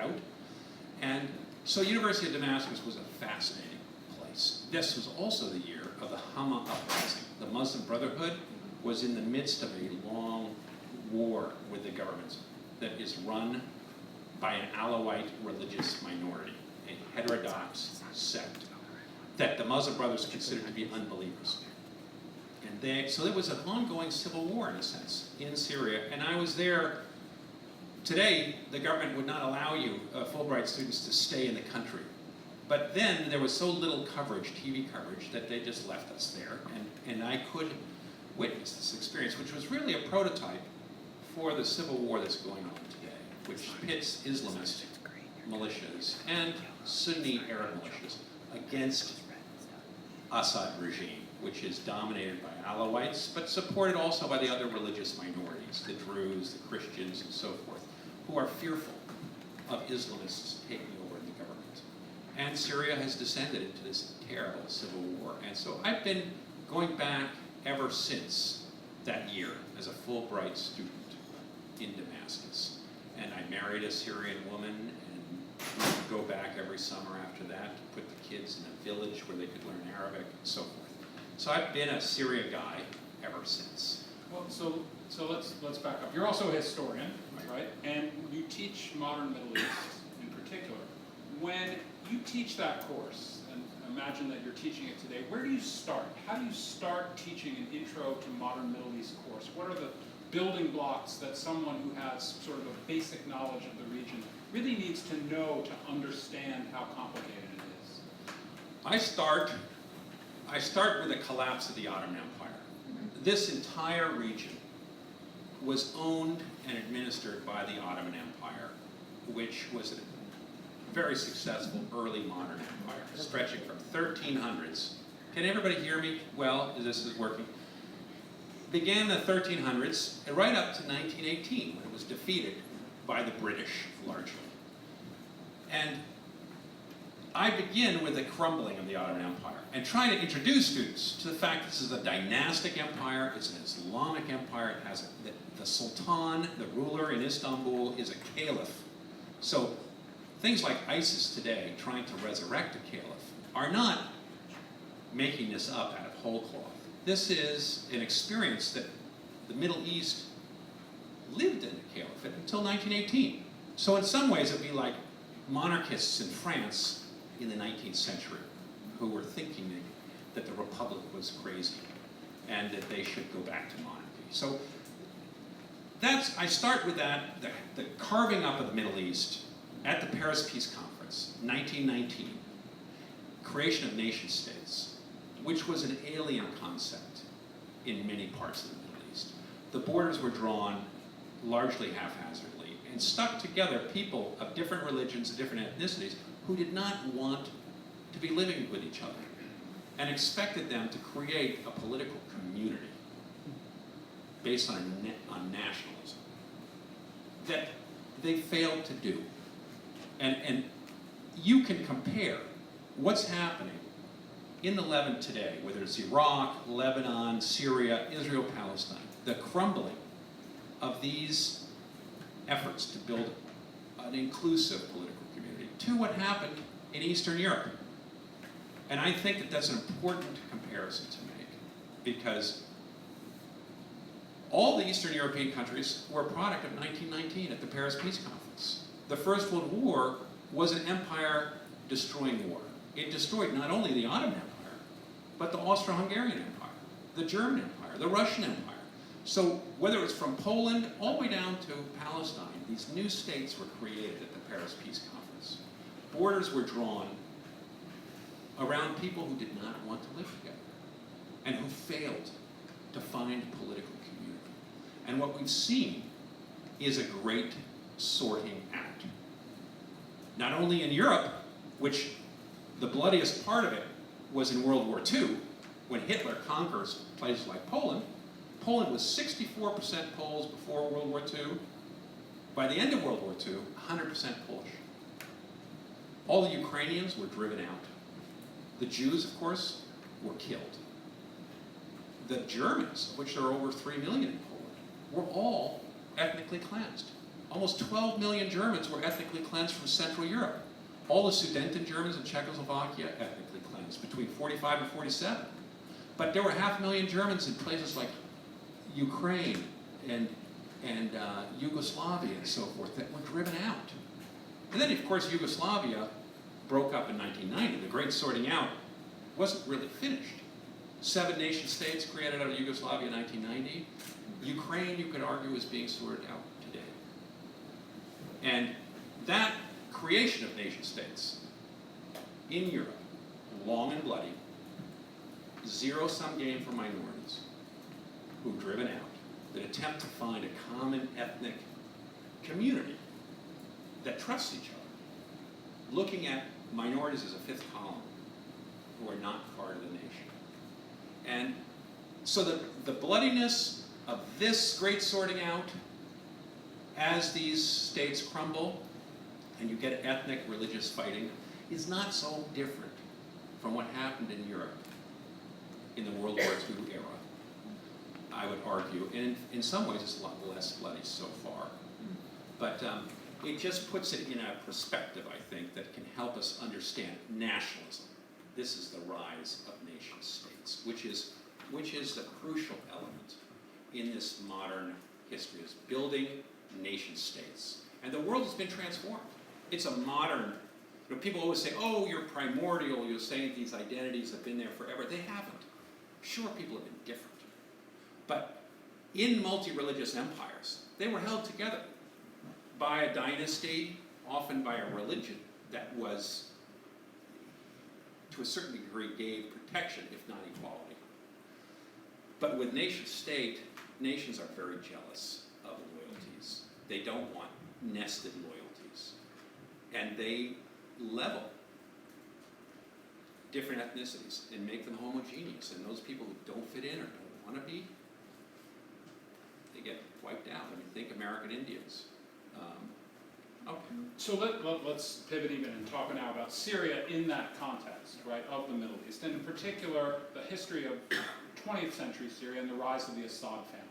drought. And so University of Damascus was a fascinating place. This was also the year of the Hama uprising. The Muslim Brotherhood was in the midst of a long war with the government that is run by an Alawite religious minority, a heterodox sect that the Muslim Brothers considered to be unbelievers. And so there was an ongoing civil war, in a sense, in Syria. And I was there. Today, the government would not allow you, Fulbright students, to stay in the country. But then there was so little coverage, TV coverage, that they just left us there. And I could witness this experience, which was really a prototype for the civil war that's going on today, which pits Islamist militias and Sunni Arab militias against Assad regime, which is dominated by Alawites, but supported also by the other religious minorities, the Druze, the Christians, and so forth, who are fearful of Islamists taking over the government. And Syria has descended into this terrible civil war. And so I've been going back ever since that year as a Fulbright student in Damascus. And I married a Syrian woman, and we would go back every summer after that to put the kids in a village where they could learn Arabic and so forth. So I've been a Syria guy ever since. Well, so let's back up. You're also a historian, right? And you teach modern Middle East in particular. When you teach that course, and imagine that you're teaching it today, where do you start? How do you start teaching an intro to modern Middle East course? What are the building blocks that someone who has sort of a basic knowledge of the region really needs to know to understand how complicated it is? I start with the collapse of the Ottoman Empire. This entire region was owned and administered by the Ottoman Empire, which was a very successful early modern empire, stretching from 1300s. Can everybody hear me well? This is working. Began in the 1300s, and right up to 1918, when it was defeated by the British, largely. And I begin with the crumbling of the Ottoman Empire and try to introduce students to the fact this is a dynastic empire, it's an Islamic empire, it has the Sultan, the ruler in Istanbul, is a caliph. So things like ISIS today, trying to resurrect a caliph, are not making this up out of whole cloth. This is an experience that the Middle East lived in a caliphate until 1918. So in some ways it'd be like monarchists in France in the 19th century who were thinking that the Republic was crazy and that they should go back to monarchy. So I start with that, the carving up of the Middle East at the Paris Peace Conference, 1919, creation of nation states, which was an alien concept in many parts of the Middle East. The borders were drawn largely haphazardly and stuck together people of different religions and different ethnicities who did not want to be living with each other and expected them to create a political community based on nationalism that they failed to do. And you can compare what's happening in the Levant today, whether it's Iraq, Lebanon, Syria, Israel, Palestine, the crumbling of these efforts to build an inclusive political community, to what happened in Eastern Europe. And I think that that's an important comparison to make, because all the Eastern European countries were a product of 1919 at the Paris Peace Conference. The First World War was an empire-destroying war. It destroyed not only the Ottoman Empire, but the Austro-Hungarian Empire, the German Empire, the Russian Empire. So whether it's from Poland all the way down to Palestine, these new states were created at the Paris Peace Conference. Borders were drawn around people who did not want to live together and who failed to find political community. And what we've seen is a great sorting out. Not only in Europe, which the bloodiest part of it was in World War II, when Hitler conquers places like Poland. Poland was 64% Poles before World War II. By the end of World War II, 100% Polish. All the Ukrainians were driven out. The Jews, of course, were killed. The Germans, of which there are over 3 million in Poland, were all ethnically cleansed. almost 12 million Germans were ethnically cleansed from Central Europe. All the Sudeten Germans in Czechoslovakia ethnically cleansed between 45 and 47. But there were 500,000 Germans in places like Ukraine and Yugoslavia and so forth that were driven out. And then, of course, Yugoslavia broke up in 1990. The Great Sorting Out wasn't really finished. 7 nation states created out of Yugoslavia in 1990. Ukraine, you could argue, is being sorted out today. And that creation of nation states in Europe, long and bloody, zero-sum game for minorities who've driven out, that attempt to find a common ethnic community that trusts each other, looking at minorities as a fifth column who are not part of the nation. And so the bloodiness of this great sorting out, as these states crumble and you get ethnic religious fighting, is not so different from what happened in Europe in the World War II era, I would argue. And in some ways it's a lot less bloody so far. But it just puts it in a perspective, I think, that can help us understand nationalism. This is the rise of nation states, which is the crucial element in this modern history, is building nation states. And the world has been transformed. It's a modern, people always say, oh, you're primordial, you're saying these identities have been there forever. They haven't. Sure, people have been different. But in multi-religious empires, they were held together by a dynasty, often by a religion that was, to a certain degree, gave protection, if not equality. But with nation state, nations are very jealous of loyalties. They don't want nested loyalties. And they level different ethnicities and make them homogeneous. And those people who don't fit in or don't want to be, they get wiped out. I mean, think American Indians. Okay. So let's pivot even and talk now about Syria in that context, right, of the Middle East, and in particular the history of 20th century Syria and the rise of the Assad family.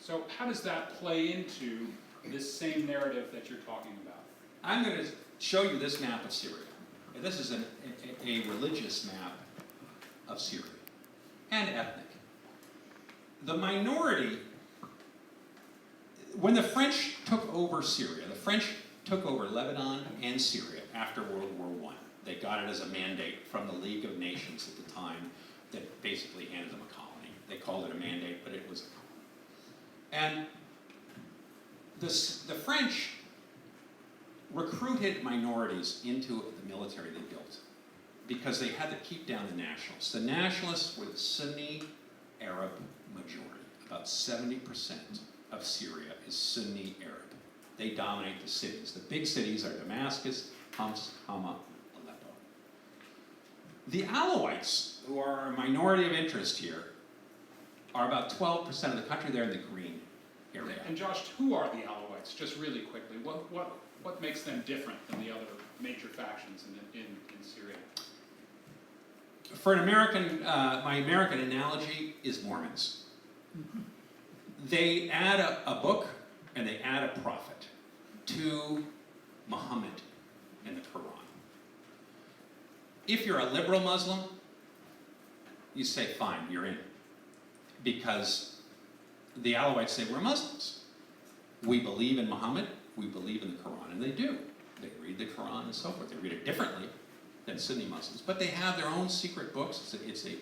So how does that play into this same narrative that you're talking about? I'm going to show you this map of Syria. And this is a religious map of Syria, and ethnic. The minority, when the French took over Syria, the French took over Lebanon and Syria after World War I. They got it as a mandate from the League of Nations at the time that basically handed them a colony. They called it a mandate, but it was a colony. And the French recruited minorities into the military they built because they had to keep down the nationalists. The nationalists were the Sunni Arab majority. About 70% of Syria is Sunni Arab. They dominate the cities. The big cities are Damascus, Homs, Hama, Aleppo. The Alawites, who are a minority of interest here, are about 12% of the country. They're in the green area. And Josh, who are the Alawites? Just really quickly, what makes them different than the other major factions in Syria? For an American, my American analogy is Mormons. They add a book and they add a prophet to Muhammad and the Quran. If you're a liberal Muslim, you say, fine, you're in. Because the Alawites say, we're Muslims. We believe in Muhammad, we believe in the Quran, and they do. They read the Quran and so forth. They read it differently than Sunni Muslims, but they have their own secret books. It's a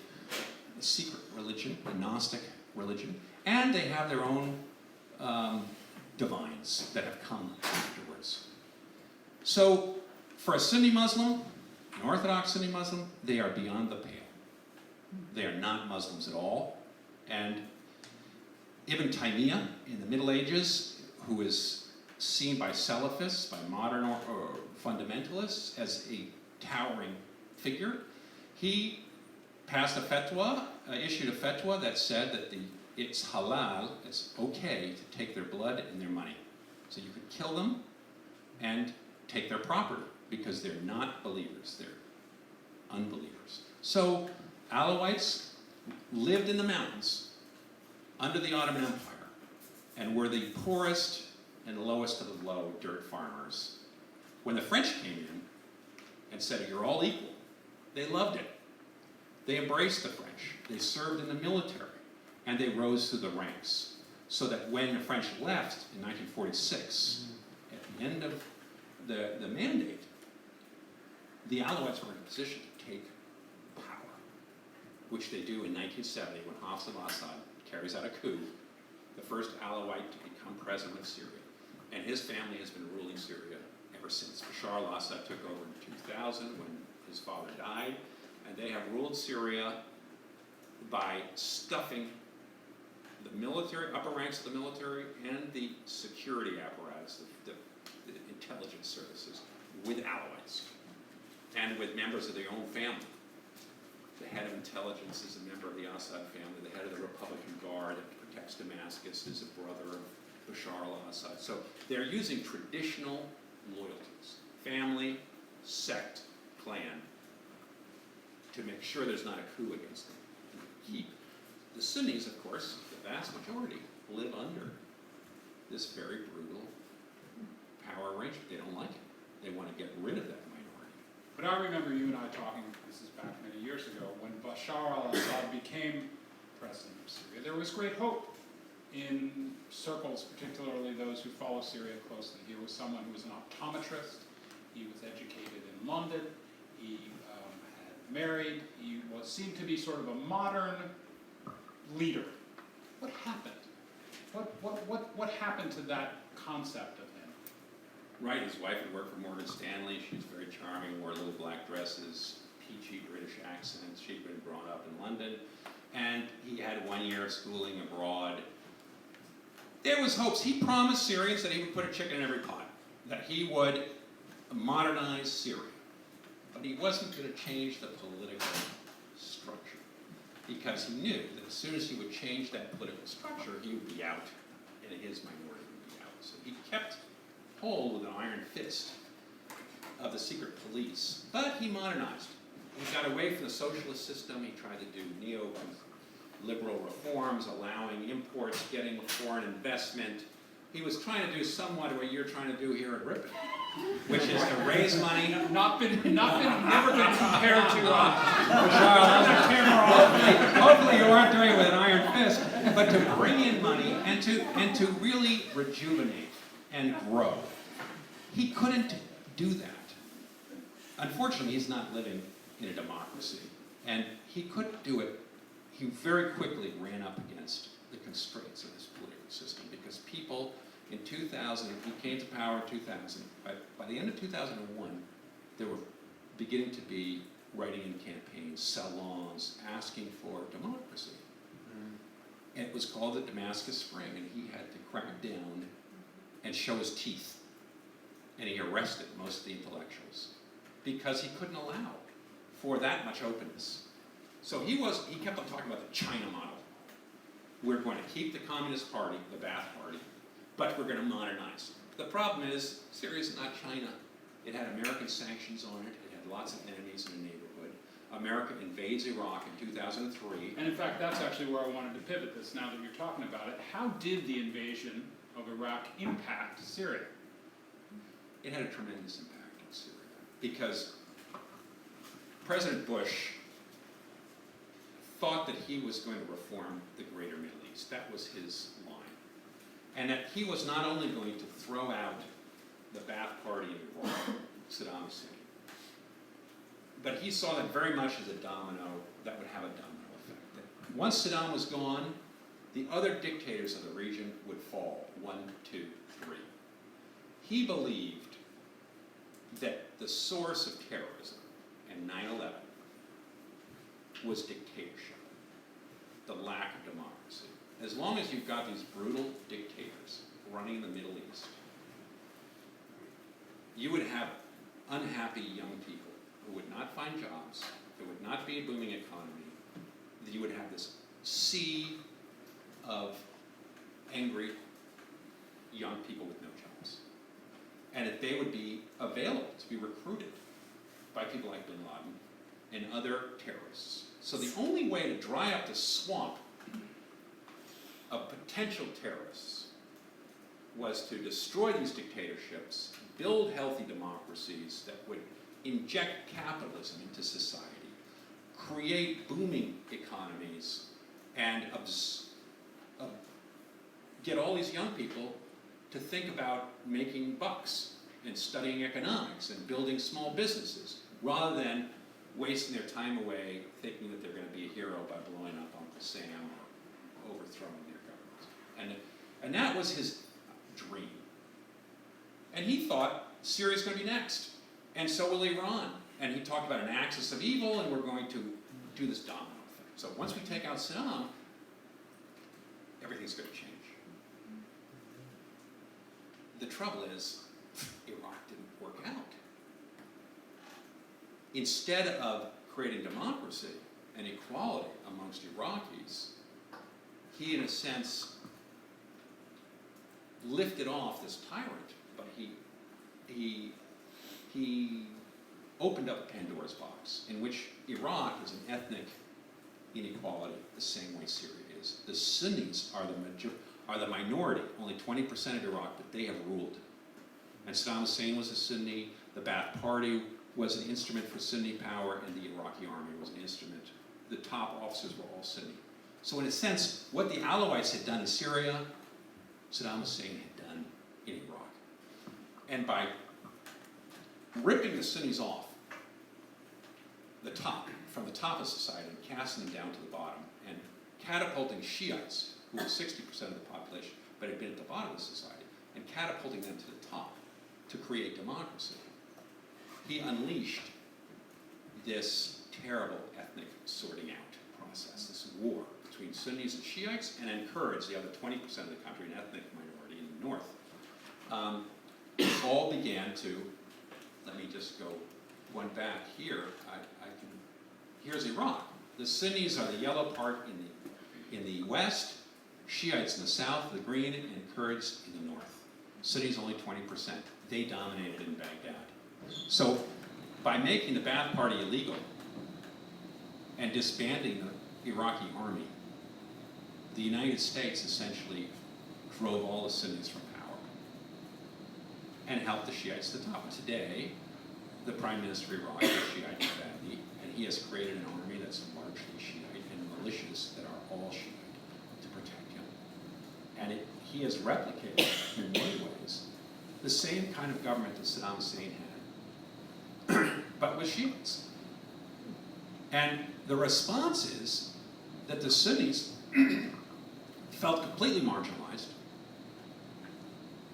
secret religion, a Gnostic religion, and they have their own divines that have come afterwards. So, for a Sunni Muslim, an Orthodox Sunni Muslim, they are beyond the pale. They are not Muslims at all. And Ibn Taymiyyah in the Middle Ages, who is seen by Salafists, by modern or fundamentalists, as a towering figure, he passed a fatwa, issued a fatwa that said that it's halal, it's okay to take their blood and their money. So you could kill them and take their property because they're not believers, they're unbelievers. So Alawites lived in the mountains under the Ottoman Empire and were the poorest and lowest of the low dirt farmers. When the French came in and said, you're all equal, they loved it. They embraced the French. They served in the military, and they rose through the ranks. So that when the French left in 1946, at the end of the mandate, the Alouettes were in a position to take power, which they do in 1970 when Hafez al-Assad carries out a coup, the first Alawite to become president of Syria. And his family has been ruling Syria ever since. Bashar al-Assad took over in 2000 when his father died, and they have ruled Syria by stuffing the military, upper ranks of the military, and the security apparatus, the intelligence services, with Alawites and with members of their own family. The head of intelligence is a member of the Assad family. The head of the Republican Guard that protects Damascus is a brother of Bashar al-Assad. So they're using traditional loyalties, family, sect, clan, to make sure there's not a coup against them, and to keep. The Sunnis, of course, the vast majority, live under this very brutal power arrangement. They don't like it. They want to get rid of that minority. But I remember you and I talking, this is back many years ago, when Bashar al-Assad became president of Syria. There was great hope in circles, particularly those who follow Syria closely. He was someone who was an optometrist. He was educated in London. He had married. He seemed to be sort of a modern leader. What happened? What happened to that concept of him? Right, his wife had worked for Morgan Stanley. She was very charming, wore little black dresses, peachy British accent. She'd been brought up in London. And he had 1 year of schooling abroad. There was hopes. He promised Syrians that he would put a chicken in every pot, that he would modernize Syria. But he wasn't going to change the political structure, because he knew that as soon as he would change that political structure, he would be out, and his minority would be out. So he kept hold with an iron fist of the secret police, but he modernized. He got away from the socialist system. He tried to do neo-liberal reforms, allowing imports, getting foreign investment. He was trying to do somewhat what you're trying to do here at Ripon, which is to raise money. Never been compared to Hopefully you aren't doing it with an iron fist, but to bring in money and to really rejuvenate and grow. He couldn't do that. Unfortunately, he's not living in a democracy, and he couldn't do it. He very quickly ran up against the constraints of this political system, because people in 2000, he came to power in 2000. By the end of 2001, there were beginning to be writing-in campaigns, salons, asking for democracy. And it was called the Damascus Spring, and he had to crack down and show his teeth. And he arrested most of the intellectuals, because he couldn't allow for that much openness. So he kept on talking about the China model. We're going to keep the Communist Party, the Ba'ath Party, but we're going to modernize. The problem is, Syria's not China. It had American sanctions on it. It had lots of enemies in the neighborhood. America invades Iraq in 2003. And in fact, that's actually where I wanted to pivot this now that you're talking about it. How did the invasion of Iraq impact Syria? It had a tremendous impact on Syria, because President Bush thought that he was going to reform the greater Middle East. That was his line. And that he was not only going to throw out the Ba'ath Party in Iraq, Saddam Hussein, but he saw that very much as a domino that would have a domino effect. That once Saddam was gone, the other dictators of the region would fall, 1, 2, 3. He believed that the source of terrorism and 9/11 was dictatorship, the lack of democracy. As long as you've got these brutal dictators running the Middle East, you would have unhappy young people who would not find jobs, there would not be a booming economy, you would have this sea of angry young people with no jobs. And that they would be available to be recruited by people like bin Laden and other terrorists. So the only way to dry up the swamp of potential terrorists was to destroy these dictatorships, build healthy democracies that would inject capitalism into society, create booming economies, and get all these young people to think about making bucks and studying economics and building small businesses, rather than wasting their time away thinking that they're going to be a hero by blowing up Uncle Sam or overthrowing their government. And that was his dream. And he thought Syria's going to be next, and so will Iran. And he talked about an axis of evil, and we're going to do this domino thing. So once we take out Saddam, everything's going to change. The trouble is, Iraq didn't work out. Instead of creating democracy and equality amongst Iraqis, he, in a sense, lifted off this tyrant, but he opened up Pandora's box, in which Iraq is an ethnic inequality the same way Syria is. The Sunnis are the minority, only 20% of Iraq, but they have ruled. And Saddam Hussein was a Sunni, the Ba'ath Party was an instrument for Sunni power, and the Iraqi army was an instrument. The top officers were all Sunni. So in a sense, what the Alawites had done in Syria, Saddam Hussein had done in Iraq. And by ripping the Sunnis off from the top of society and casting them down to the bottom, and catapulting Shiites, who were 60% of the population, but had been at the bottom of society, and catapulting them to the top to create democracy, he unleashed this terrible ethnic sorting out process, this war between Sunnis and Shiites, and then Kurds, the other 20% of the country, an ethnic minority in the north. It all began to, let me just go one back here. Here's Iraq. The Sunnis are the yellow part in the west, Shiites in the south, the green, and Kurds in the north. Sunnis only 20%. They dominated in Baghdad. So by making the Ba'ath Party illegal and disbanding the Iraqi army, the United States essentially drove all the Sunnis from power and helped the Shiites to the top. Today, the Prime Minister of Iraq is Shiite Abadi, and he has created an army that's largely Shiite and militias that are all Shiite to protect him. And he has replicated, in many ways, the same kind of government that Saddam Hussein had, but with Shiites. And the response is that the Sunnis felt completely marginalized.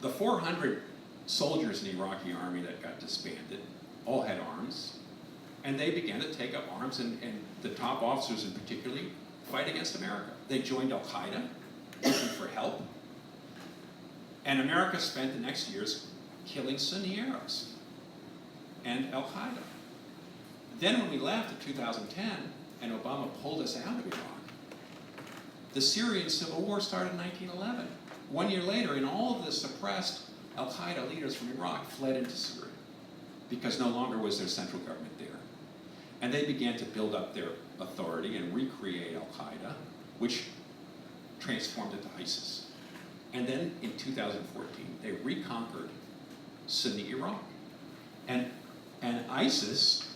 The 400 soldiers in the Iraqi army that got disbanded all had arms, and they began to take up arms, and the top officers in particular fight against America. They joined Al-Qaeda, looking for help, and America spent the next years killing Sunni Arabs and Al-Qaeda. Then when we left in 2010, and Obama pulled us out of Iraq, the Syrian Civil War started in 1911. 1 year later, and all of the suppressed Al-Qaeda leaders from Iraq fled into Syria because no longer was there central government there. And they began to build up their authority and recreate Al-Qaeda, which transformed into ISIS. And then in 2014, they reconquered Sunni Iraq. And ISIS,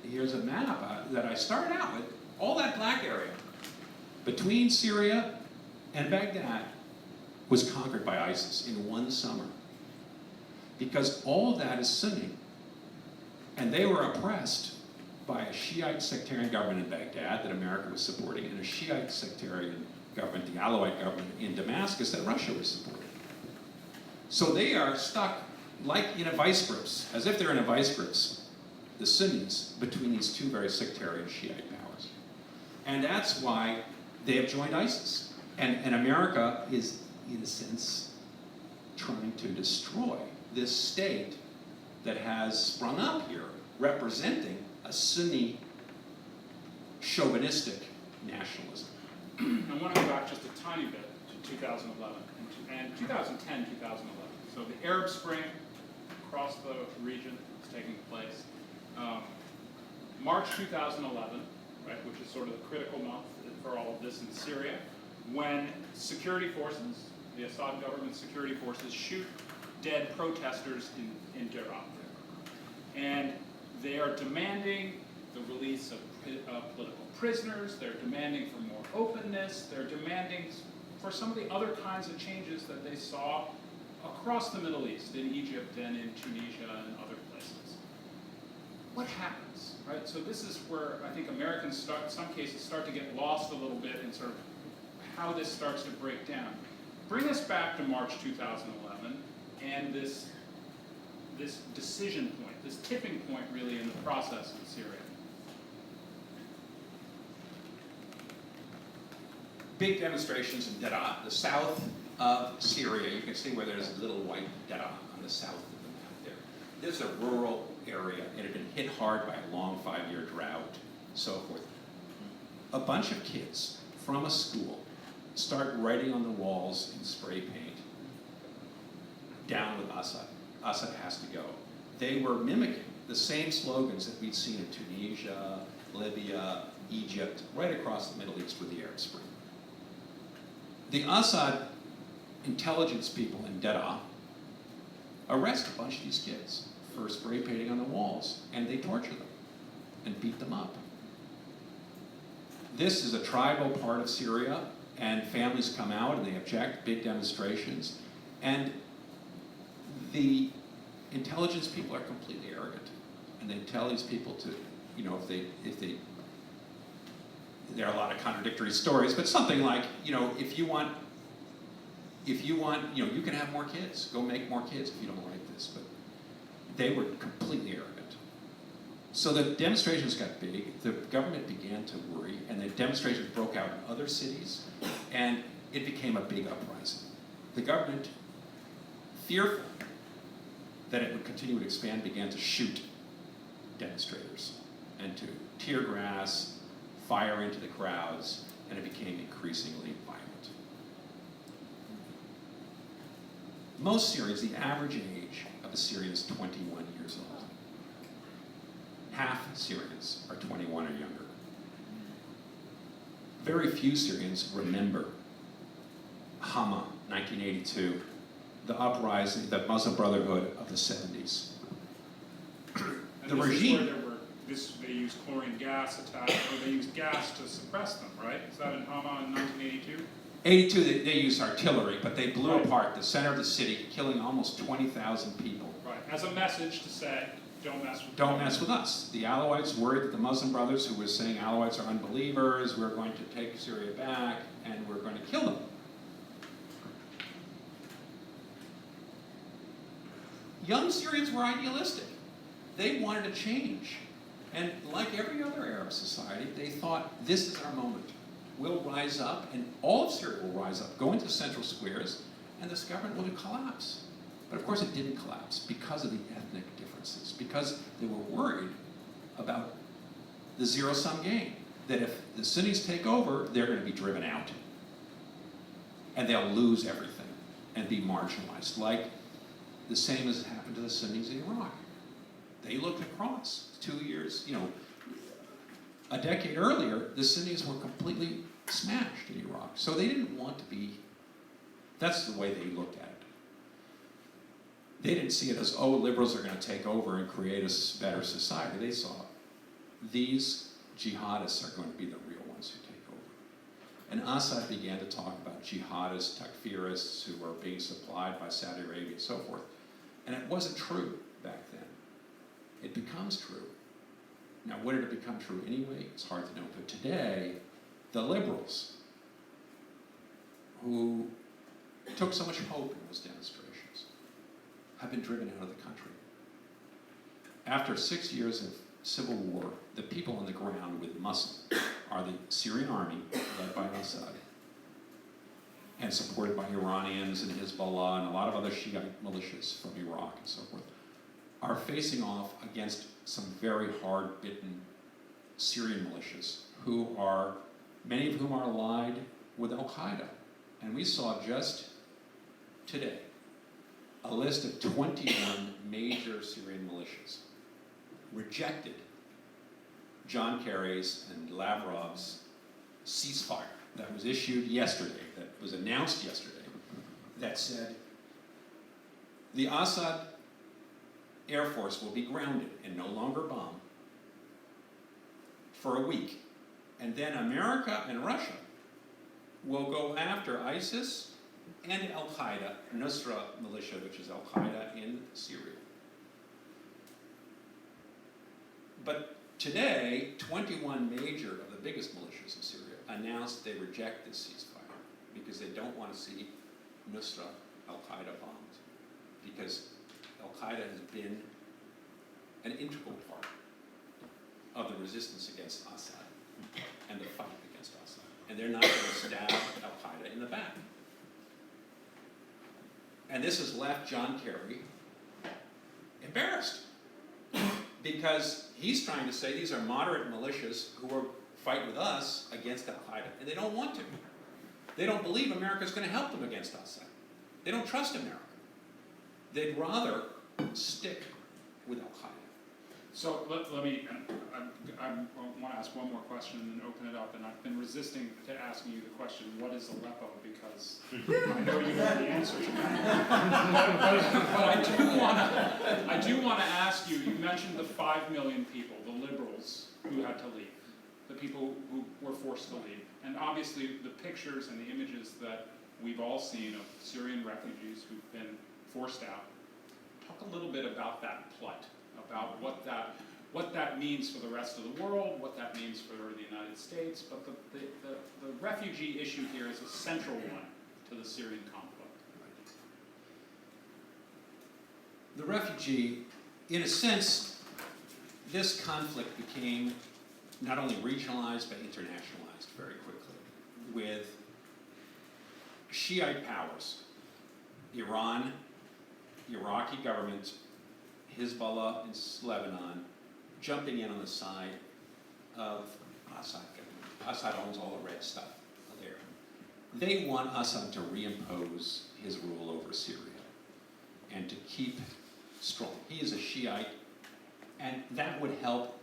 here's a map that I started out with, all that black area between Syria and Baghdad was conquered by ISIS in one summer. Because all of that is Sunni. And they were oppressed by a Shiite sectarian government in Baghdad that America was supporting, and a Shiite sectarian government, the Alawite government in Damascus, that Russia was supporting. So they are stuck like in a vice grips, as if they're in a vice grips, the Sunnis, between these two very sectarian Shiite powers. And that's why they have joined ISIS. And America is, in a sense, trying to destroy this state that has sprung up here, representing a Sunni chauvinistic nationalism. I want to go back just a tiny bit to 2011 and 2010, 2011. So the Arab Spring across the region is taking place. March 2011, right, which is sort of the critical month for all of this in Syria, when security forces the Assad government security forces shoot dead protesters in Daraa. And they are demanding the release of political prisoners, they're demanding for more openness, they're demanding for some of the other kinds of changes that they saw across the Middle East, in Egypt and in Tunisia and other places. What happens, right? So this is where I think Americans in some cases start to get lost a little bit in sort of how this starts to break down. Bring us back to March 2011 and this decision point, this tipping point really in the process in Syria. Big demonstrations in Daraa, the south of Syria. You can see where there's a little white Daraa on the south of the map there. This is a rural area. It had been hit hard by a long 5-year drought, so forth. A bunch of kids from a school start writing on the walls in spray paint, "Down with Assad. Assad has to go." They were mimicking the same slogans that we'd seen in Tunisia, Libya, Egypt, right across the Middle East with the Arab Spring. The Assad intelligence people in Daraa arrest a bunch of these kids for spray painting on the walls, and they torture them and beat them up. This is a tribal part of Syria, and families come out and they object, big demonstrations, and the intelligence people are completely arrogant, and they tell these people to, there are a lot of contradictory stories, but something like, if you want, you can have more kids. Go make more kids if you don't like this. But they were completely arrogant. So the demonstrations got big. The government began to worry, and the demonstrations broke out in other cities, and it became a big uprising. The government, fearful that it would continue to expand, began to shoot demonstrators and to tear gas, fire into the crowds, and it became increasingly violent. Most Syrians, the average age of a Syrian is 21 years old. Half Syrians are 21 or younger. Very few Syrians remember Hama, 1982, the uprising, the Muslim Brotherhood of the 70s. And The this regime. is where they used chlorine gas attacks, or they used gas to suppress them, right? Is that in Hama in 1982? 82, they used artillery, but they blew Right. apart the center of the city, killing almost 20,000 people. Right, as a message to say, don't mess with Don't mess with us. The Alawites worried that the Muslim brothers who were saying Alawites are unbelievers, we're going to take Syria back, and we're going to kill them. Young Syrians were idealistic. They wanted to change. And like every other Arab society, they thought, this is our moment. We'll rise up, and all of Syria will rise up, go into central squares, and this government will collapse. But of course it didn't collapse because of the ethnic differences, because they were worried about the zero-sum game, that if the Sunnis take over, they're going to be driven out. And they'll lose everything and be marginalized, like the same as happened to the Sunnis in Iraq. They looked across 2 years, a decade earlier, the Sunnis were completely smashed in Iraq. So they didn't want to be, that's the way they looked at it. They didn't see it as, oh, liberals are going to take over and create a better society. They saw these jihadists are going to be the real ones who take over. And Assad began to talk about jihadists, takfirists who were being supplied by Saudi Arabia and so forth. And it wasn't true back then. It becomes true. Now, when did it become true anyway? It's hard to know. But today, the liberals who took so much hope in those demonstrations have been driven out of the country. After 6 years of civil war, the people on the ground with muscle are the Syrian army, led by Assad, and supported by Iranians and Hezbollah and a lot of other Shiite militias from Iraq and so forth, are facing off against some very hard-bitten Syrian militias who are, many of whom are allied with Al-Qaeda. And we saw just today a list of 21 major Syrian militias rejected John Kerry's and Lavrov's ceasefire that was issued yesterday, that was announced yesterday, that said, the Assad Air Force will be grounded and no longer bomb for a week. And then America and Russia will go after ISIS and Al-Qaeda, Nusra militia, which is Al-Qaeda in Syria. But today, 21 major of the biggest militias in Syria announced they reject this ceasefire because they don't want to see Nusra, Al-Qaeda bombed. Because Al-Qaeda has been an integral part of the resistance against Assad and the fight against Assad. And they're not going to stab Al-Qaeda in the back. And this has left John Kerry embarrassed because he's trying to say these are moderate militias who will fight with us against Al-Qaeda, and they don't want to. They don't believe America's going to help them against Assad. They don't trust America. They'd rather stick with Al-Qaeda. So let me, I want to ask one more question and then open it up, and I've been resisting to asking you the question, what is Aleppo, because I know you know the answer to that. But I do want to ask you, you mentioned the 5 million people, the liberals who had to leave, the people who were forced to leave, and obviously the pictures and the images that we've all seen of Syrian refugees who've been forced out. Talk a little bit about that plight, about what that means for the rest of the world, what that means for the United States, but the refugee issue here is a central one to the Syrian conflict. The refugee, in a sense, this conflict became not only regionalized but internationalized very quickly with Shiite powers, Iran, Iraqi government, Hezbollah in Lebanon, jumping in on the side of Assad government. Assad owns all the red stuff there. They want Assad to reimpose his rule over Syria and to keep strong. He is a Shiite, and that would help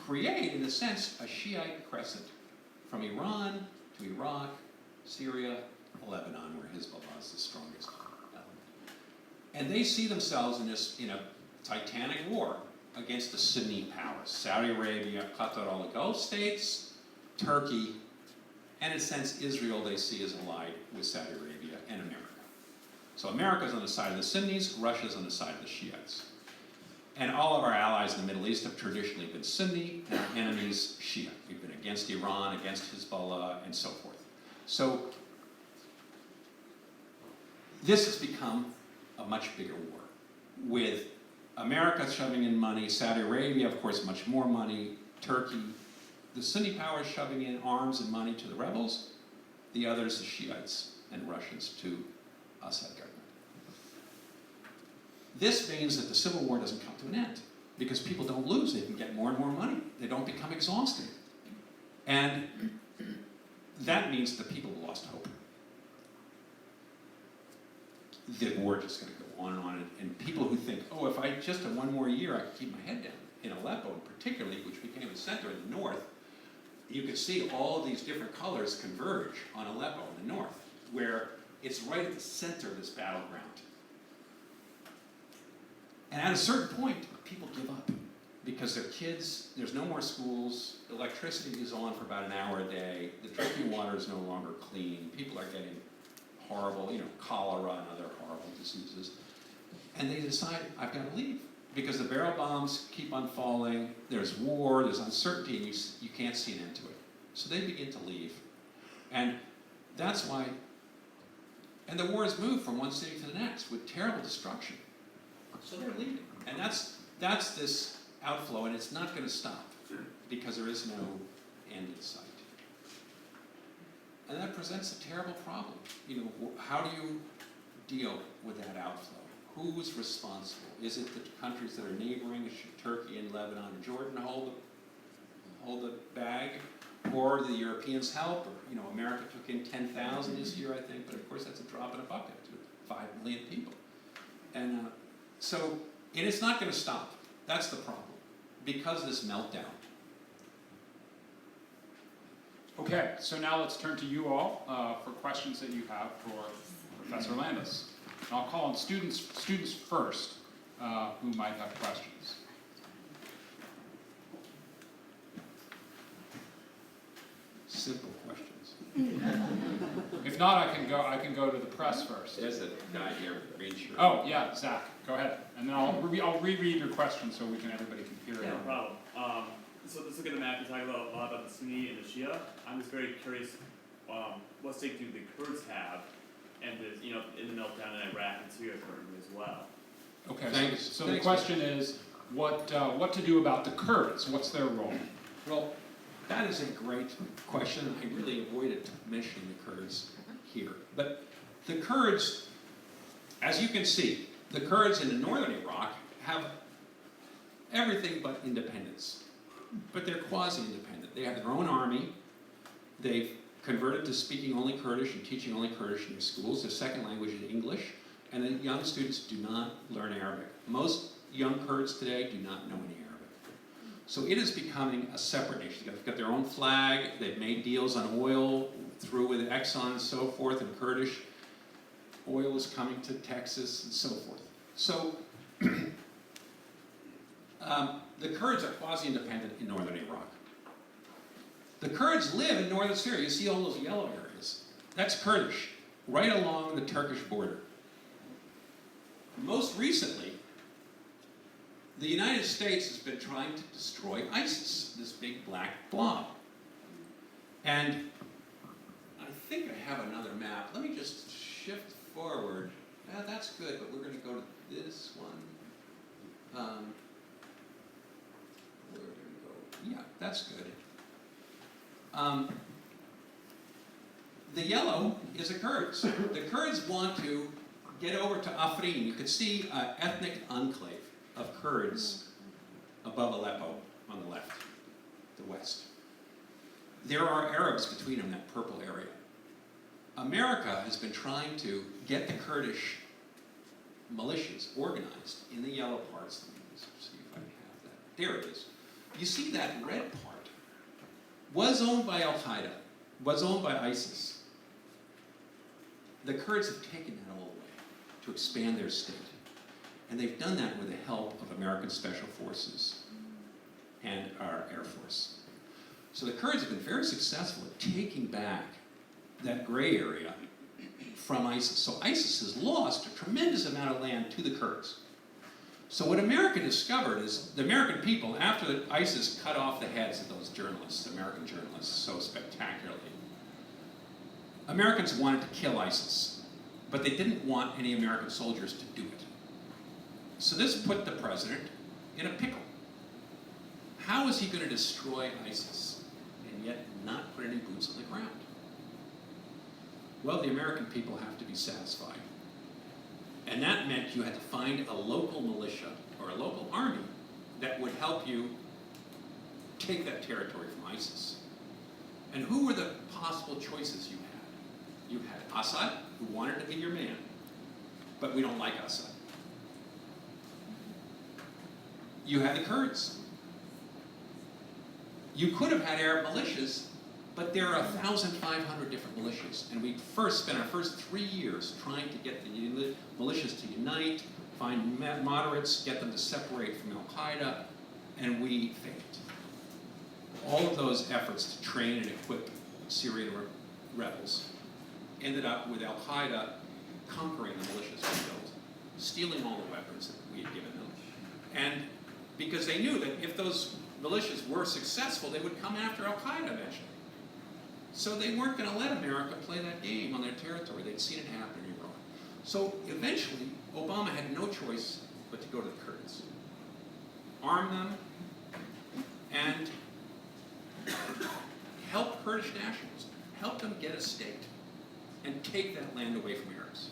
create, in a sense, a Shiite crescent from Iran to Iraq, Syria, Lebanon, where Hezbollah is the strongest element. And they see themselves in a titanic war against the Sunni powers, Saudi Arabia, Qatar, all the Gulf states, Turkey, and in a sense Israel they see as allied with Saudi Arabia and America. So America's on the side of the Sunnis, Russia's on the side of the Shiites. And all of our allies in the Middle East have traditionally been Sunni, and our enemies Shia. We've been against Iran, against Hezbollah, and so forth. So this has become a much bigger war, with America shoving in money, Saudi Arabia, of course, much more money, Turkey, the Sunni powers shoving in arms and money to the rebels, the others, the Shiites and Russians, to Assad government. This means that the civil war doesn't come to an end, because people don't lose, they can get more and more money. They don't become exhausted. And that means the people lost hope. The war is just going to go on and on, and people who think, oh, if I just had one more year, I could keep my head down. In Aleppo, particularly, which became a center in the north, you could see all of these different colors converge on Aleppo in the north, where it's right at the center of this battleground. And at a certain point, people give up, because their kids, there's no more schools, electricity is on for about an hour a day, the drinking water is no longer clean, people are getting horrible, cholera and other horrible diseases. And they decide, I've got to leave, because the barrel bombs keep on falling, there's war, there's uncertainty, and you can't see an end to it. So they begin to leave. And that's why, and the war has moved from one city to the next with terrible destruction. So they're leaving. And that's this outflow, and it's not going to stop, because there is no end in sight. And that presents a terrible problem. How do you deal with that outflow? Who's responsible? Is it the countries that are neighboring, Turkey and Lebanon and Jordan, hold the bag, or the Europeans help? Or, America took in 10,000 this year, I think, but of course that's a drop in a bucket to 5 million people. And so it's not going to stop. That's the problem, because of this meltdown. Okay, so now let's turn to you all for questions that you have for Professor Landis. And I'll call on students first who might have questions. Simple questions. If not, I can go to the press first. There's a guy here with a green shirt. Oh yeah, Zach, go ahead, and then I'll reread your question so everybody can hear it. Yeah, no problem. So let's look at the map. You talk a lot about the Sunni and the Shia. I'm just very curious, what stake do the Kurds have, and the, in the meltdown in Iraq and Syria currently as well? Okay, Thanks. so the Thanks, question is, what to do about the Kurds? What's their role? Well, that is a great question. I really avoided mentioning the Kurds here. But the Kurds, as you can see, the Kurds in the northern Iraq have everything but independence. But they're quasi-independent. They have their own army. They've converted to speaking only Kurdish and teaching only Kurdish in their schools. Their second language is English. And then young students do not learn Arabic. Most young Kurds today do not know any Arabic. So it is becoming a separate nation. They've got their own flag. They've made deals on oil through with Exxon and so forth, and Kurdish oil is coming to Texas and so forth. So the Kurds are quasi-independent in northern Iraq. The Kurds live in northern Syria. You see all those yellow areas. That's Kurdish, right along the Turkish border. Most recently, the United States has been trying to destroy ISIS, this big black blob. And I think I have another map. Let me just shift forward. That's good, but we're going to go to this one. Where do we go? Yeah, that's good. The yellow is the Kurds. The Kurds want to get over to Afrin. You can see an ethnic enclave of Kurds above Aleppo on the left, the west. There are Arabs between them, that purple area. America has been trying to get the Kurdish militias organized in the yellow parts. Let me just see if I can have that. There it is. You see that red part was owned by Al-Qaeda, was owned by ISIS. The Kurds have taken that all away to expand their state. And they've done that with the help of American Special Forces and our Air Force. So the Kurds have been very successful at taking back that gray area from ISIS. So ISIS has lost a tremendous amount of land to the Kurds. So what America discovered is the American people, after ISIS cut off the heads of those journalists, American journalists, so spectacularly, Americans wanted to kill ISIS, but they didn't want any American soldiers to do it. So this put the president in a pickle. How is he going to destroy ISIS and yet not put any boots on the ground? Well, the American people have to be satisfied. And that meant you had to find a local militia or a local army that would help you take that territory from ISIS. And who were the possible choices you had? You had Assad, who wanted to be your man, but we don't like Assad. You had the Kurds. You could have had Arab militias, but there are 1,500 different militias. And we spent our first 3 years trying to get the militias to unite, find moderates, get them to separate from Al-Qaeda, and we failed. All of those efforts to train and equip Syrian rebels ended up with Al-Qaeda conquering the militias we built, stealing all the weapons that we had given them, and because they knew that if those militias were successful, they would come after Al-Qaeda eventually. So they weren't going to let America play that game on their territory. They'd seen it happen in Iraq. So eventually, Obama had no choice but to go to the Kurds, arm them, and help Kurdish nationals, help them get a state, and take that land away from Arabs.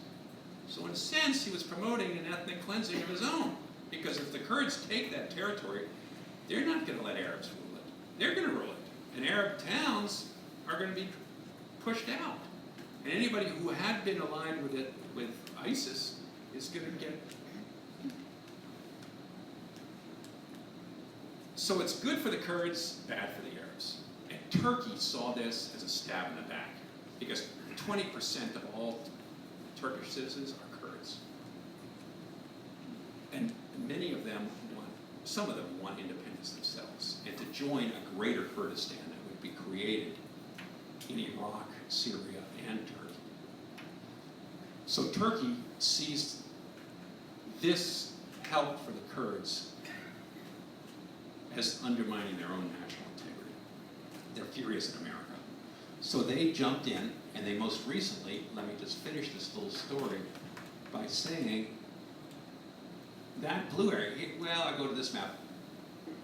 So in a sense, he was promoting an ethnic cleansing of his own, because if the Kurds take that territory, they're not going to let Arabs rule it. They're going to rule it. And Arab towns are going to be pushed out. And anybody who had been aligned with it, with ISIS, is going to get... So it's good for the Kurds, bad for the Arabs. And Turkey saw this as a stab in the back, because 20% of all Turkish citizens are Kurds. And many of them some of them want independence themselves, and to join a greater Kurdistan that would be created in Iraq, Syria, and Turkey. So Turkey sees this help for the Kurds as undermining their own national integrity. They're furious at America. So they jumped in, and they most recently, let me just finish this little story by saying, that blue area, well, I go to this map.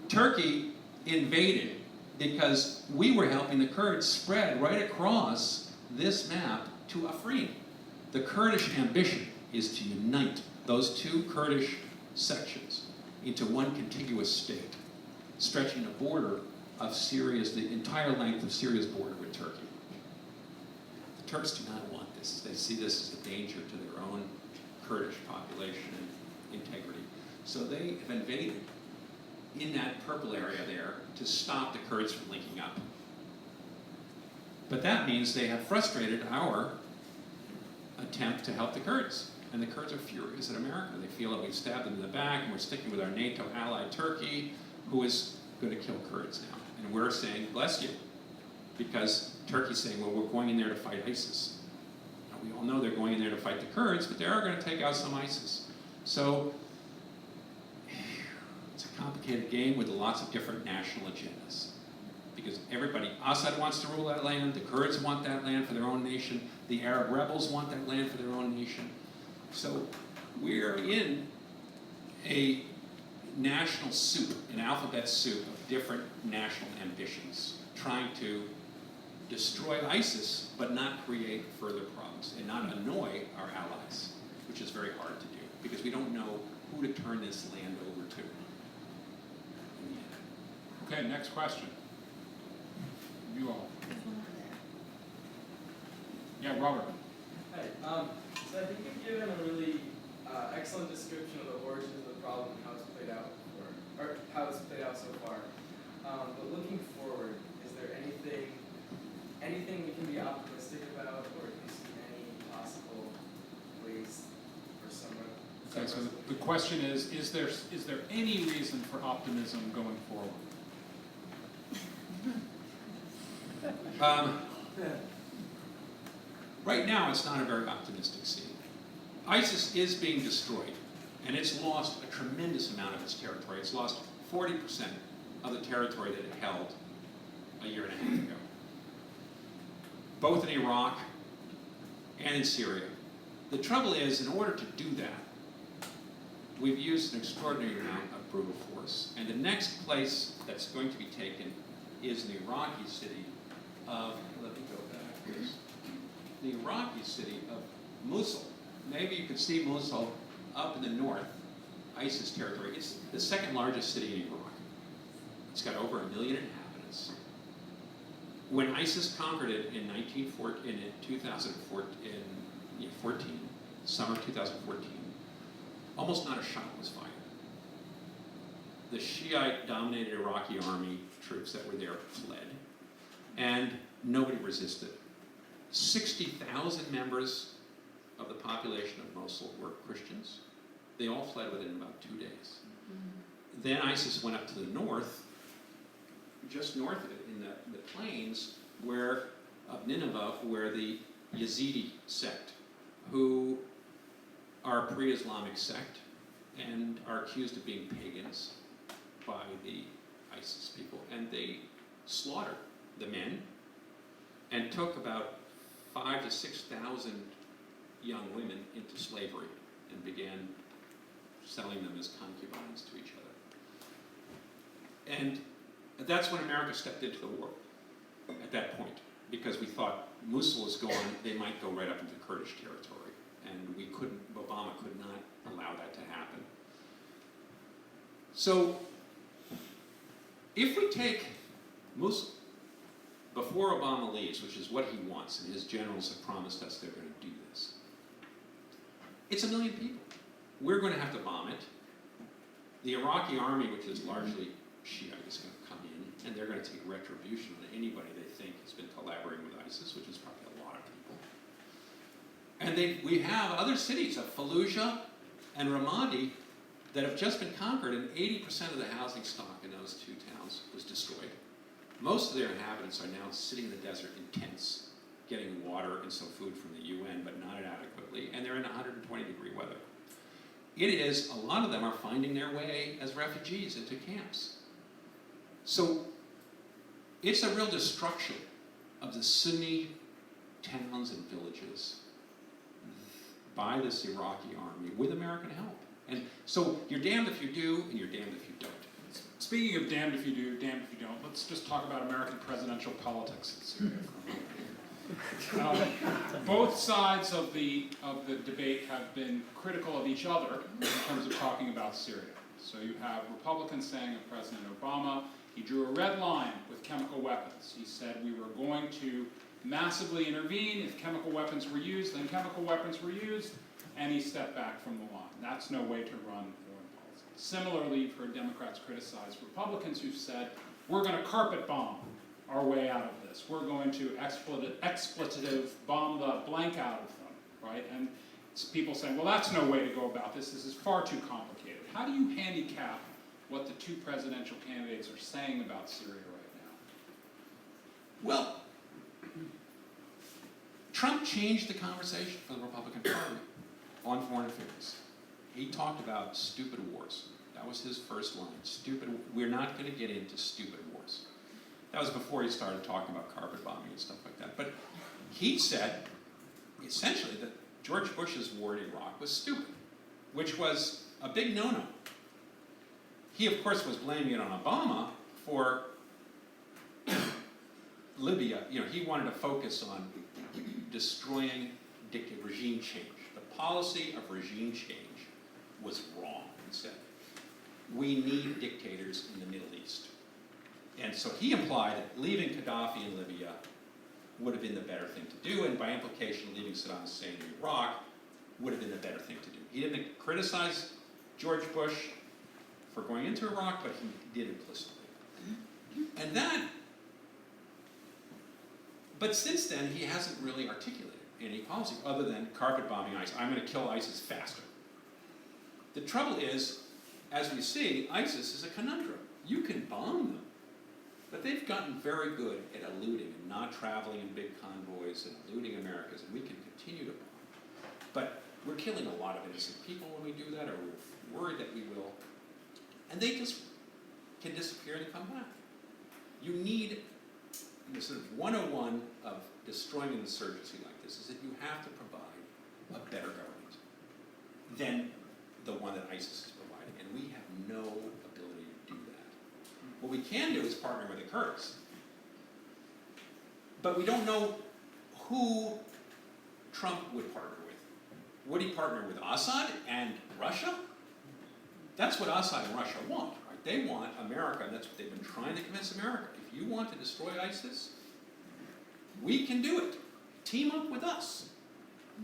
Turkey invaded because we were helping the Kurds spread right across this map to Afrin. The Kurdish ambition is to unite those two Kurdish sections into one contiguous state, stretching the border of Syria's, the entire length of Syria's border with Turkey. The Turks do not want this. They see this as a danger to their own Kurdish population and integrity. So they have invaded in that purple area there to stop the Kurds from linking up. But that means they have frustrated our attempt to help the Kurds. And the Kurds are furious at America. They feel that we've stabbed them in the back and we're sticking with our NATO ally Turkey, who is going to kill Kurds now. And we're saying, bless you, because Turkey's saying, well, we're going in there to fight ISIS. Now, we all know they're going in there to fight the Kurds, but they are going to take out some ISIS. So it's a complicated game with lots of different national agendas. Because everybody, Assad wants to rule that land, the Kurds want that land for their own nation, the Arab rebels want that land for their own nation. So we're in a national soup, an alphabet soup of different national ambitions, trying to destroy ISIS, but not create further problems, and not annoy our allies, which is very hard to do, because we don't know who to turn this land over to. Okay, next question. You all. Yeah, Robert. Hi. So I think you've given a really excellent description of the origins of the problem and how it's played out or how it's played out so far. But looking forward, is there anything we can be optimistic about, or do you see any possible ways for someone? Okay, so the question is there any reason for optimism going forward? Right now, it's not a very optimistic scene. ISIS is being destroyed, and it's lost a tremendous amount of its territory. It's lost 40% of the territory that it held a year and a half ago, both in Iraq and in Syria. The trouble is, in order to do that, we've used an extraordinary amount of brutal force. And the next place that's going to be taken is the Iraqi city of, let me go back, please. The Iraqi city of Mosul. Maybe you can see Mosul up in the north, ISIS territory. It's the second largest city in Iraq. It's got over 1 million inhabitants. When ISIS conquered it in 2014, summer 2014, almost not a shot was fired. The Shiite-dominated Iraqi army troops that were there fled, and nobody resisted. 60,000 members of the population of Mosul were Christians. They all fled within about 2 days. Mm-hmm. Then ISIS went up to the north, just north of it, in the plains of Nineveh, where the Yazidi sect, who are a pre-Islamic sect and are accused of being pagans by the ISIS people, and they slaughtered the men and took about 5,000 to 6,000 young women into slavery and began selling them as concubines to each other. And that's when America stepped into the war at that point, because we thought Mosul is gone, they might go right up into Kurdish territory, and Obama could not allow that to happen. So if we take Mosul before Obama leaves, which is what he wants, and his generals have promised us they're going to do this, it's 1 million people. We're going to have to bomb it. The Iraqi army, which is largely Shiite, is going to come in, and they're going to take retribution on anybody they think has been collaborating with ISIS, which is probably a lot of people. And we have other cities of Fallujah and Ramadi that have just been conquered, and 80% of the housing stock in those two towns was destroyed. Most of their inhabitants are now sitting in the desert in tents, getting water and some food from the UN, but not adequately, and they're in 120-degree weather. A lot of them are finding their way as refugees into camps. So it's a real destruction of the Sunni towns and villages by this Iraqi army with American help. And so you're damned if you do, and you're damned if you don't. Speaking of damned if you do, damned if you don't, let's just talk about American presidential politics in Syria for a moment. Both sides of the debate have been critical of each other in terms of talking about Syria. So you have Republicans saying of President Obama, he drew a red line with chemical weapons. He said we were going to massively intervene. If chemical weapons were used, then chemical weapons were used, and he stepped back from the line. That's no way to run foreign policy. Similarly, you've heard Democrats criticize Republicans who've said, we're going to carpet bomb our way out of this. We're going to expletive bomb the blank out of them, right? And people saying, well, that's no way to go about this. This is far too complicated. How do you handicap what the two presidential candidates are saying about Syria right now? Well, Trump changed the conversation for the Republican Party on foreign affairs. He talked about stupid wars. That was his first line. We're not going to get into stupid wars. That was before he started talking about carpet bombing and stuff like that. But he said, essentially, that George Bush's war in Iraq was stupid, which was a big no-no. He, of course, was blaming it on Obama for Libya. He wanted to focus on destroying regime change. The policy of regime change was wrong, he said. We need dictators in the Middle East. And so he implied that leaving Gaddafi in Libya would have been the better thing to do, and by implication, leaving Saddam Hussein in Iraq would have been the better thing to do. He didn't criticize George Bush for going into Iraq, but he did implicitly. But since then, he hasn't really articulated any policy other than carpet bombing ISIS. I'm going to kill ISIS faster. The trouble is, as we see, ISIS is a conundrum. You can bomb them, but they've gotten very good at eluding and not traveling in big convoys and eluding Americans, and we can continue to bomb. But we're killing a lot of innocent people when we do that, or we're worried that we will. And they just can disappear and come back. You need the sort of 101 of destroying an insurgency like this is that you have to provide a better government than the one that ISIS is providing, and we have no ability to do that. What we can do is partner with the Kurds, but we don't know who Trump would partner with. Would he partner with Assad and Russia? That's what Assad and Russia want, right? They want America, and that's what they've been trying to convince America. If you want to destroy ISIS, we can do it. Team up with us.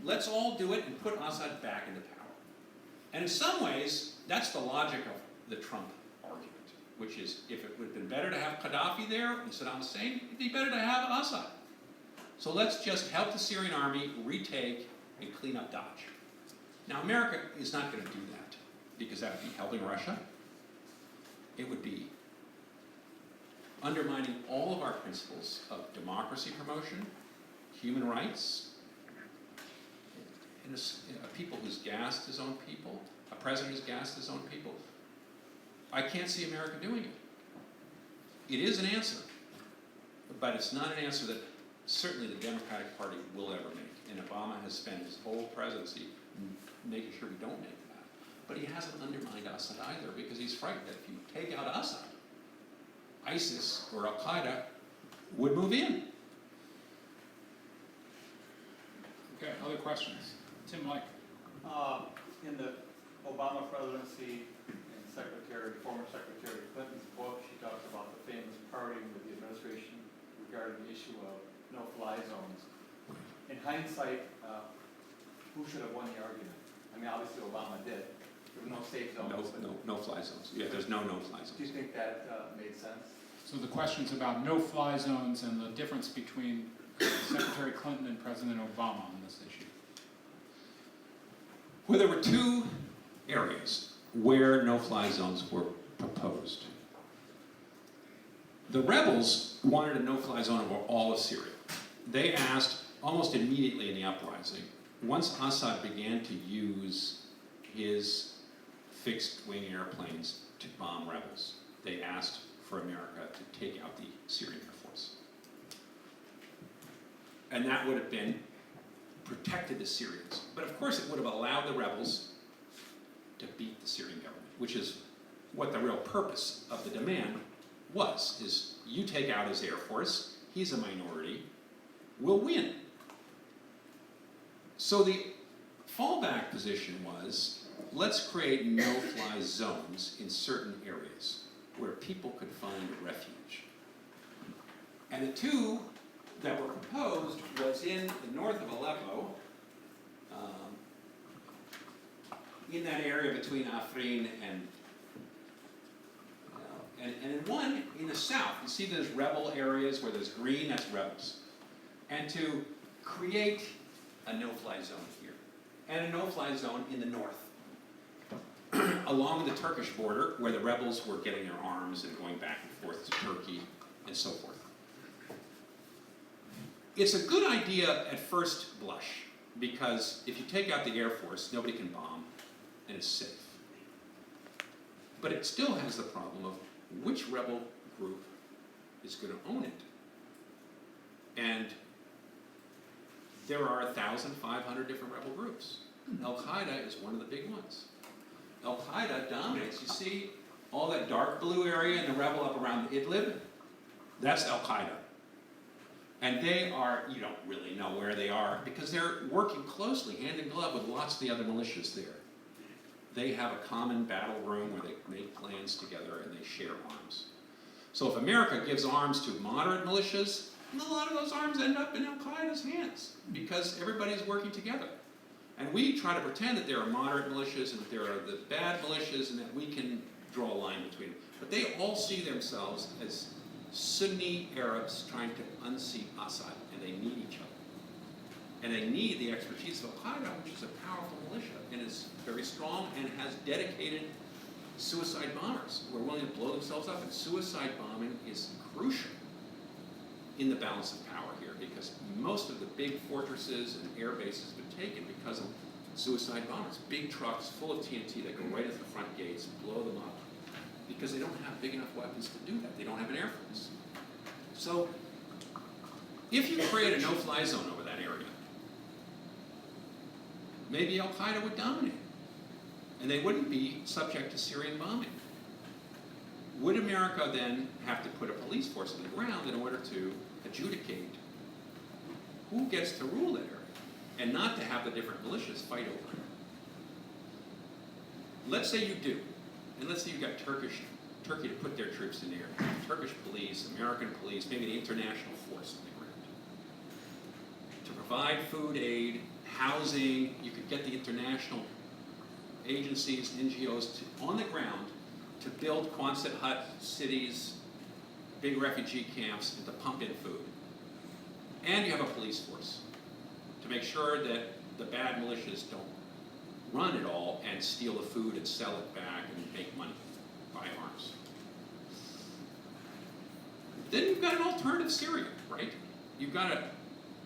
Let's all do it and put Assad back into power. And in some ways, that's the logic of the Trump argument, which is if it would have been better to have Gaddafi there and Saddam Hussein, it'd be better to have Assad. So let's just help the Syrian army retake and clean up Dodge. Now, America is not going to do that, because that would be helping Russia. It would be undermining all of our principles of democracy promotion, human rights, and a people who's gassed his own people, a president who's gassed his own people. I can't see America doing it. It is an answer, but it's not an answer that certainly the Democratic Party will ever make. And Obama has spent his whole presidency making sure we don't make that. But he hasn't undermined Assad either, because he's frightened that if you take out Assad, ISIS or Al-Qaeda would move in. Okay, other questions? Tim Mike. In the Obama presidency, in former Secretary Clinton's book, she talks about the famous parting with the administration regarding the issue of no-fly zones. In hindsight, who should have won the argument? I mean, obviously Obama did. There were no safe zones. No-fly zones. Yeah, there's no-fly zones. Do you think that made sense? So the question's about no-fly zones and the difference between Secretary Clinton and President Obama on this issue. Well, there were two areas where no-fly zones were proposed. The rebels wanted a no-fly zone over all of Syria. They asked almost immediately in the uprising, once Assad began to use his fixed-wing airplanes to bomb rebels, they asked for America to take out the Syrian Air Force. And that would have been protected the Syrians. But of course it would have allowed the rebels to beat the Syrian government, which is what the real purpose of the demand was, is you take out his air force, he's a minority, we'll win. So the fallback position was, let's create no-fly zones in certain areas where people could find refuge. And the two that were proposed was in the north of Aleppo, in that area between Afrin and in one in the south. You see those rebel areas where there's green, that's rebels. And to create a no-fly zone here, and a no-fly zone in the north, along the Turkish border, where the rebels were getting their arms and going back and forth to Turkey, and so forth. It's a good idea at first blush, because if you take out the Air Force, nobody can bomb, and it's safe. But it still has the problem of which rebel group is going to own it. And there are 1,500 different rebel groups. Al-Qaeda is one of the big ones. Al-Qaeda dominates. You see all that dark blue area in the rebel up around Idlib? That's Al-Qaeda. And they are, you don't really know where they are, because they're working closely, hand in glove, with lots of the other militias there. They have a common battle room where they make plans together and they share arms. So if America gives arms to moderate militias, a lot of those arms end up in Al-Qaeda's hands, because everybody's working together. And we try to pretend that there are moderate militias and that there are the bad militias and that we can draw a line between them. But they all see themselves as Sunni Arabs trying to unseat Assad, and they need each other. And they need the expertise of Al-Qaeda, which is a powerful militia and is very strong and has dedicated suicide bombers who are willing to blow themselves up. And suicide bombing is crucial in the balance of power here, because most of the big fortresses and air bases have been taken because of suicide bombers. Big trucks full of TNT that go right at the front gates, blow them up, because they don't have big enough weapons to do that. They don't have an air force. So if you create a no-fly zone over that area, maybe Al-Qaeda would dominate, and they wouldn't be subject to Syrian bombing. Would America then have to put a police force on the ground in order to adjudicate who gets to rule that area, and not to have the different militias fight over it? Let's say you do, and let's say you've got Turkey to put their troops in there, Turkish police, American police, maybe the international force on the ground, to provide food aid, housing. You could get the international agencies, NGOs on the ground to build Quonset hut cities, big refugee camps, and to pump in food. And you have a police force to make sure that the bad militias don't run it all and steal the food and sell it back and make money, buy arms. Then you've got an alternative Syria, right? You've got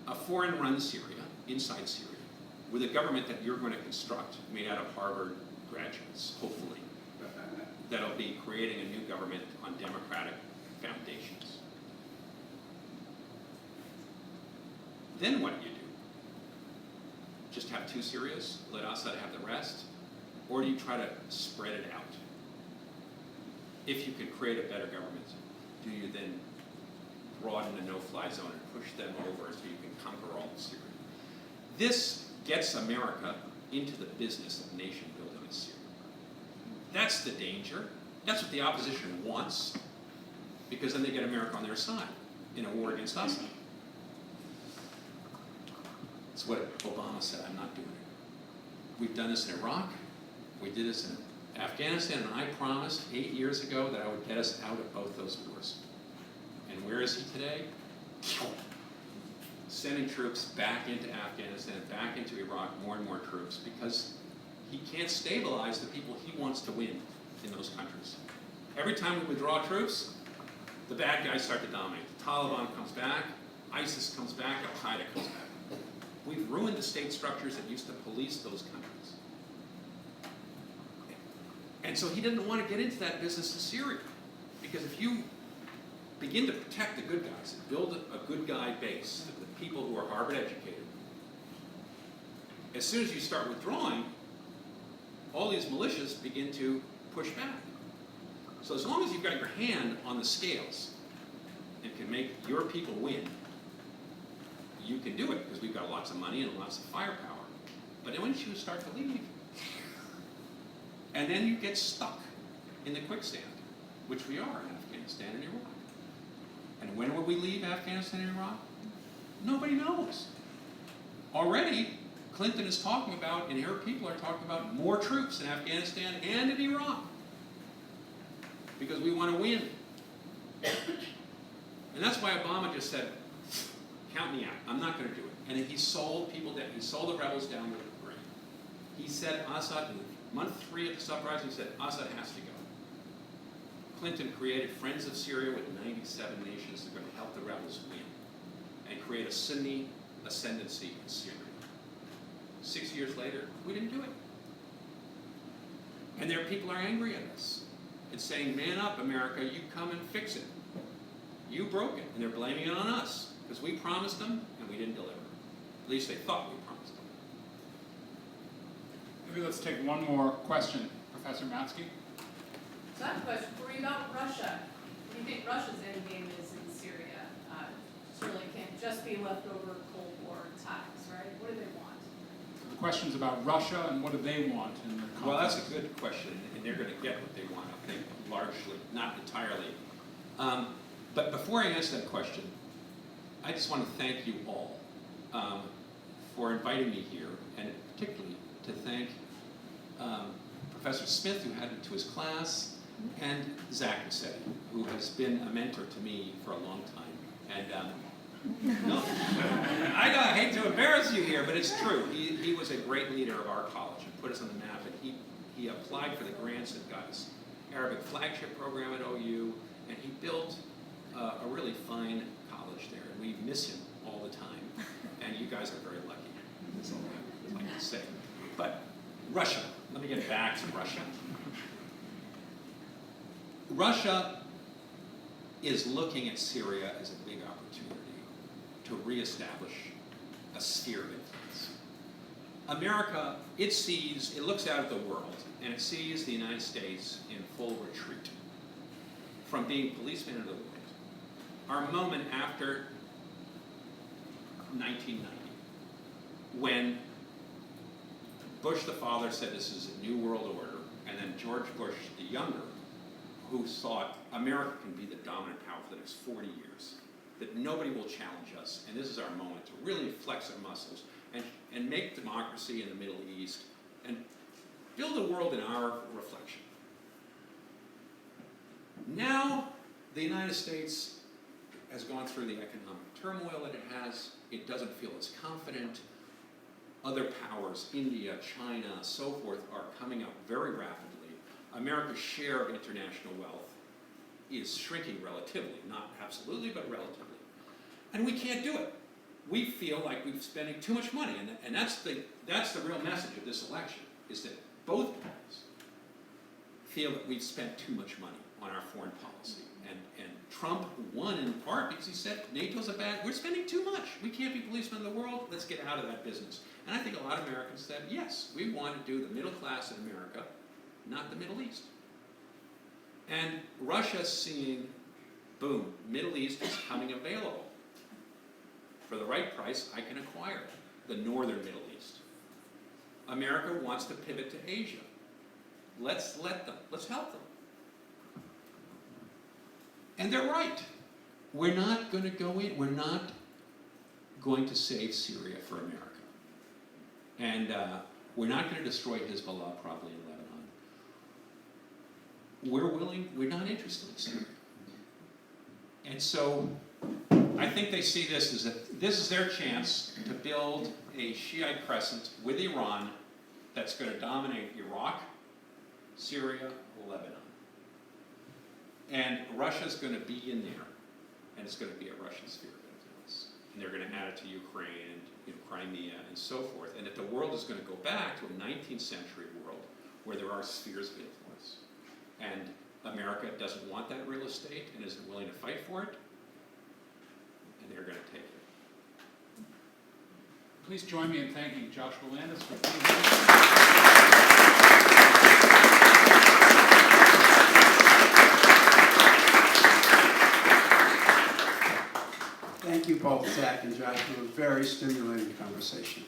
a foreign-run Syria, inside Syria, with a government that you're going to construct, made out of Harvard graduates, hopefully, that'll be creating a new government on democratic foundations. Then what do you do? Just have two Syrias, let Assad have the rest? Or do you try to spread it out? If you could create a better government, do you then broaden the no-fly zone and push them over so you can conquer all of Syria? This gets America into the business of nation building in Syria. That's the danger. That's what the opposition wants, because then they get America on their side in a war against Assad. It's what Obama said, I'm not doing it. We've done this in Iraq, we did this in Afghanistan, and I promised 8 years ago that I would get us out of both those wars. And where is he today? Sending troops back into Afghanistan, back into Iraq, more and more troops, because he can't stabilize the people he wants to win in those countries. Every time we withdraw troops, the bad guys start to dominate. The Taliban comes back, ISIS comes back, Al-Qaeda comes back. We've ruined the state structures that used to police those countries. And so he didn't want to get into that business in Syria. Because if you begin to protect the good guys and build a good guy base, the people who are Harvard educated, as soon as you start withdrawing, all these militias begin to push back. So as long as you've got your hand on the scales and can make your people win, you can do it because we've got lots of money and lots of firepower. But then once you start to leave, and then you get stuck in the quicksand, which we are in Afghanistan and Iraq. And when will we leave Afghanistan and Iraq? Nobody knows. Already, Clinton is talking about, and her people are talking about more troops in Afghanistan and in Iraq. Because we want to win. And that's why Obama just said, count me out, I'm not going to do it. And he sold people down, he sold the rebels down with the grain. He said Assad, in month 3 of the uprising, he said Assad has to go. Clinton created Friends of Syria with 97 nations that are going to help the rebels win and create a Sunni ascendancy in Syria. 6 years later, we didn't do it. And there people are angry at us and saying, man up, America, you come and fix it. You broke it, and they're blaming it on us because we promised them and we didn't deliver. At least they thought we promised them. Maybe let's take one more question. Professor Matsky? So I have a question for you about Russia. What do you think Russia's end game is in Syria? Surely it can't just be leftover Cold War ties, right? What do they want? The question's about Russia and what do they want in their conflict? Well, that's a good question, and they're going to get what they want, I think, largely, not entirely. But before I answer that question, I just want to thank you all for inviting me here, and particularly to thank Professor Smith, who had me to his class, and Zach Massetti, who has been a mentor to me for a long time. And no, I know, I hate to embarrass you here, but it's true. He was a great leader of our college and put us on the map, and he applied for the grants and got his Arabic flagship program at OU, and he built a really fine college there, and we miss him all the time, and you guys are very lucky. That's all I would like to say. But Russia, let me get back to Russia. Russia is looking at Syria as a big opportunity to reestablish a sphere of influence. America, it looks out at the world, and it sees the United States in full retreat from being policemen of the world. Our moment after 1990, when Bush the father said this is a new world order, and then George Bush the younger, who thought America can be the dominant power for the next 40 years, that nobody will challenge us, and this is our moment to really flex our muscles and make democracy in the Middle East and build a world in our reflection. Now, the United States has gone through the economic turmoil that it has. It doesn't feel as confident. Other powers, India, China, so forth, are coming up very rapidly. America's share of international wealth is shrinking relatively, not absolutely, but relatively. And we can't do it. We feel like we're spending too much money, and that's the real message of this election, is that both parties feel that we've spent too much money on our foreign policy. And Trump won in part because he said, NATO's we're spending too much. We can't be policemen of the world, let's get out of that business. And I think a lot of Americans said, yes, we want to do the middle class in America, not the Middle East. And Russia's seeing, boom, Middle East is coming available. For the right price, I can acquire it, the northern Middle East. America wants to pivot to Asia. Let's help them. And they're right. We're not going to go in, we're not going to save Syria for America. And we're not going to destroy Hezbollah probably in Lebanon. We're not interested in Syria. And so I think they see this as this is their chance to build a Shiite crescent with Iran that's going to dominate Iraq, Syria, Lebanon. And Russia's going to be in there, and it's going to be a Russian sphere of influence. And they're going to add it to Ukraine and Crimea and so forth. And that the world is going to go back to a 19th century world where there are spheres of influence. And America doesn't want that real estate and isn't willing to fight for it, and they're going to take it. Please join me in thanking Joshua Landis for being here. Thank you both, Zach and Josh, for a very stimulating conversation.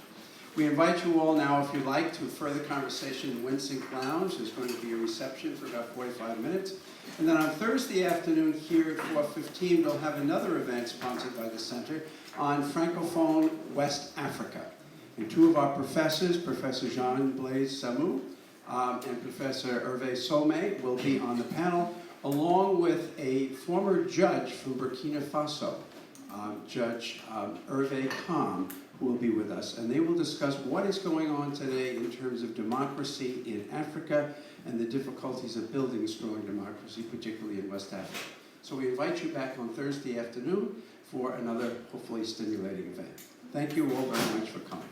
We invite you all now, if you like, to further conversation in Winsink Lounge. There's going to be a reception for about 45 minutes. And then on Thursday afternoon here at 4:15, we'll have another event sponsored by the Center on Francophone West Africa. And two of our professors, Professor Jean-Blaise Samou and Professor Hervé Somé, will be on the panel, along with a former judge from Burkina Faso, Judge Hervé Kam, who will be with us. And they will discuss what is going on today in terms of democracy in Africa and the difficulties of building strong democracy, particularly in West Africa. So we invite you back on Thursday afternoon for another, hopefully, stimulating event. Thank you all very much for coming.